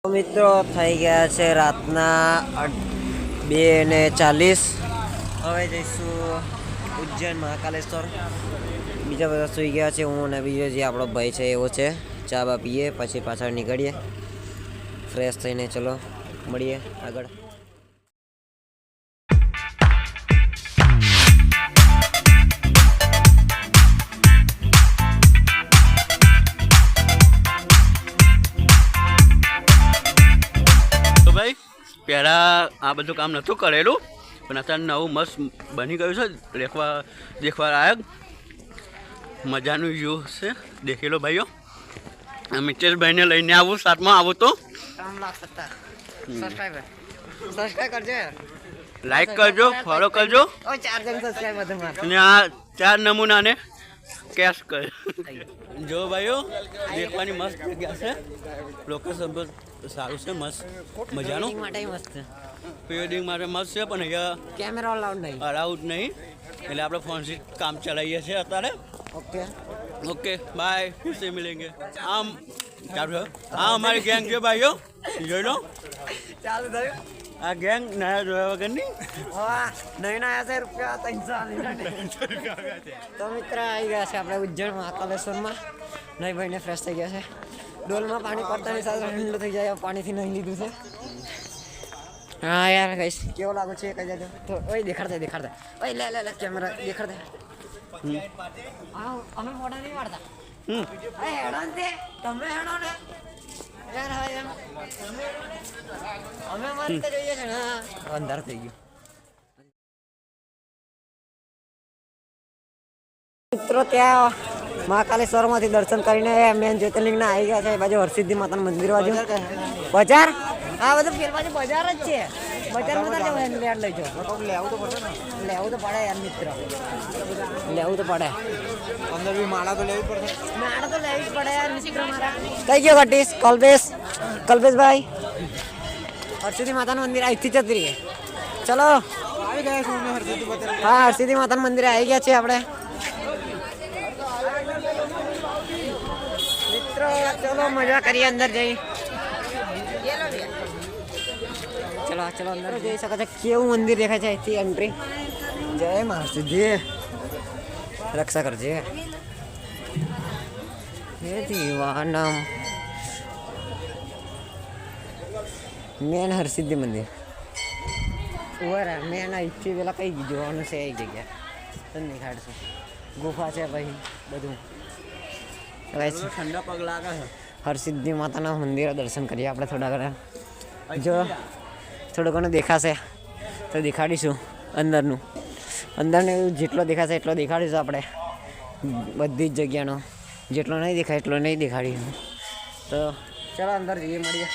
મિત્રો થઈ ગયા છે રાતના 2:40. હવે જઈશું ઉજ્જૈન મહાકાલેશ્વર. બીજા બધા સુઈ ગયા છે. હું અને બીજો જે આપણો ભાઈ છે એવો છે. ચા બા પીએ પછી પાછળ નીકળીએ ફ્રેશ થઈને. ચલો મળીએ આગળ. પહેલાં આ બધું કામ નહોતું કરેલું પણ અત્યારે નવું મસ્ત બની ગયું છે. દેખવા લાયક મજાનું વ્યૂ છે. દેખી લો ભાઈઓ. મિતેશભાઈને લઈને આવું સાથમાં આવું તો લાઈક કરજો, ફોલો કરજો અને આ 4 નમૂનાને કેશ કર. જો ભાઈઓ દેખવાની મસ્ત જગ્યા છે. લોકેશન પર સારું છે, મસ્ત મજાનું. પ્રિવેડિંગ માટે મસ્ત છે પણ અહીંયા કેમેરા અલાઉડ નહીં એટલે આપણે ફોનથી કામ ચલાવીએ છીએ અત્યારે. ઓકે બાય, ફિર સે મિલેંગે. આમ ચાલુ આ અમારી ગેંગ છે ભાઈઓ, જોઈ લો. ચાલુ થયું આ ગેંગ નયા જોયા વગરની. નહીં આયા છે રૂપિયા 300. તો મિત્ર આવી ગયા છે આપણે ઉજ્જૈન મહાકાલેશ્વરમાં. નહીં ભાઈને ફ્રેશ થઈ ગયા છે. ડોલમાં પાણી પડતાની સાથે ઠંડુ થઈ જાય. પાણીથી નહીં લીધું છે. હા યાર કઈશ કેવો લાગુ છે કઈ જાય તો ઓય દેખાડતા ઓય લે કેમેરા દેખાડતા. અમે મોઢા નહીં વાળતા. હેડો ને તમે હેડો ને યાર. હવે એમ અમે મારી જોઈએ છે ને. અંધાર થઈ ગયું. મિત્રો ત્યાં મહાકાલેશ્વરમાંથી દર્શન કરીને મેન જ્યોતિર્લિંગના આવી ગયા છે. એ બાજુ હરસિદ્ધિ માતાનું મંદિર બાજુ બજાર. આ બધું ફેર બાજુ બજાર જ છે. બજારમાં તો લેટ લઈ જાઓ. લેવું તો પડે યાર મિત્ર, લેવું તો પડે. અંદર બી માળા તો લેવી પડે. માળા તો લેવી જ પડે યાર મિત્ર. મારા કઈ ગયો કટીશ? કલ્પેશભાઈ હરસિદ્ધિ માતાનું મંદિર અહીંથી જતી રહીએ. ચલો આવી ગયા છું અમે હરસિદ્ધિ માતા. હા હરસિદ્ધિ માતાનું મંદિર આવી ગયા છે આપણે મિત્રો. ચલો મજા કરીએ અંદર જઈ. ચલો અંદર જઈ શકો છો. કેવું મંદિર દેખાય છે અહીંથી એન્ટ્રી. જય મા હરસિદ્ધિ, રક્ષા કરજે. હે દીવાનમ મેન હરસિદ્ધિ મંદિર ઓરા મેન અહીંથી પેલા કઈ જોવાનું છે એ જગ્યા તને દેખાડશું. ગુફા છે ભાઈ બધું. ઠંડા પગ લાગે છે. હરસિદ્ધિ માતાના મંદિરે દર્શન કરીએ આપણે. થોડા ઘણા જો થોડું ઘણું દેખાશે તો દેખાડીશું અંદરનું. જેટલો દેખાશે એટલો દેખાડીશું આપણે. બધી જ જગ્યાનો જેટલો નહીં દેખાય એટલો નહીં દેખાડીશું. તો ચાલો અંદર જઈએ, મળીએ.